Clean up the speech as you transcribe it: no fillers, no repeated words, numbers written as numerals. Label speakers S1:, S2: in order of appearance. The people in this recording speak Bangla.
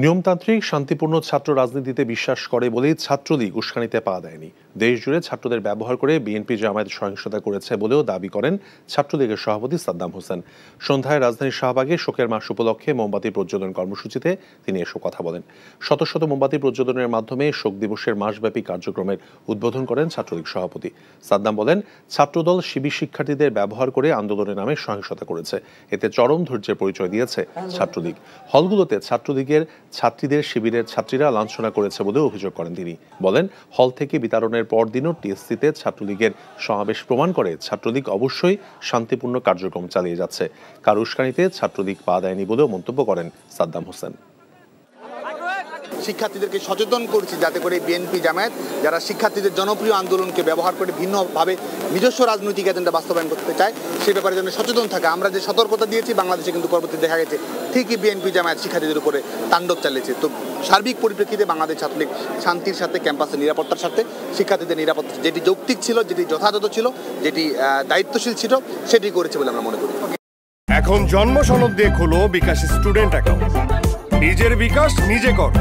S1: নিয়মতান্ত্রিক শান্তিপূর্ণ ছাত্র রাজনীতিতে বিশ্বাস করে বলেই ছাত্রলীগ উস্কানিতে পা দেয়নি। দেশজুড়ে ছাত্রদের ব্যবহার করে বিএনপি জামায়াত সহিংসতা করেছে বলেও দাবি করেন ছাত্রলীগের সভাপতি সাদ্দাম হোসেন। সন্ধ্যায় রাজধানীর শাহবাগে শোকের মাস উপলক্ষে মোমবাতি প্রজ্বলন কর্মসূচিতে তিনি এসব কথা বলেন। শত শত মোমবাতি প্রজ্বলনের মাধ্যমে শোক দিবসের মাসব্যাপী কার্যক্রমের উদ্বোধন করেন ছাত্রলীগ সভাপতি। সাদ্দাম বলেন, ছাত্রদল শিবির শিক্ষার্থীদের ব্যবহার করে আন্দোলনের নামে সহিংসতা করেছে। এতে চরম ধৈর্যের পরিচয় দিয়েছে ছাত্রলীগ। হলগুলোতে ছাত্রলীগের ছাত্রীদের শিবিরের ছাত্রীরা লাঞ্ছনা করেছে বলে অভিযোগ করেন তিনি। বলেন, হল থেকে বিতরণের পরদিনও টিএসসিতে ছাত্রলীগের সমাবেশ প্রমাণ করে ছাত্রলীগ অবশ্যই শান্তিপূর্ণ কার্যক্রম চালিয়ে যাচ্ছে। কার উস্কানিতে ছাত্রলীগ পা দেয়নি বলেও মন্তব্য করেন সাদ্দাম হোসেন।
S2: শিক্ষার্থীদেরকে সচেতন করছি যাতে করে বিএনপি জামায়াত যারা শিক্ষার্থীদের জনপ্রিয় আন্দোলনকে ব্যবহার করে ভিন্নভাবে নিজস্ব রাজনৈতিক এজেন্ডা বাস্তবায়ন করতে চায় সে ব্যাপারে যেন সচেতন থাকে। আমরা যে সতর্কতা দিয়েছি বাংলাদেশে কিন্তু পরবর্তী দেখা গেছে ঠিকই বিএনপি জামায়াত শিক্ষার্থীদের উপরে তাণ্ডব চালিয়েছে। তো সার্বিক পরিপ্রেক্ষিতে বাংলাদেশ ছাত্রলীগ শান্তির সাথে ক্যাম্পাসের নিরাপত্তার সাথে শিক্ষার্থীদের নিরাপত্তা যেটি যৌক্তিক ছিল, যেটি যথাযথ ছিল, যেটি দায়িত্বশীল ছিল সেটি করেছে বলে আমরা মনে করি।
S3: এখন জন্ম সনদ দিয়ে খোলো বিকাশ স্টুডেন্ট অ্যাকাউন্ট। নিজের বিকাশ নিজে কর।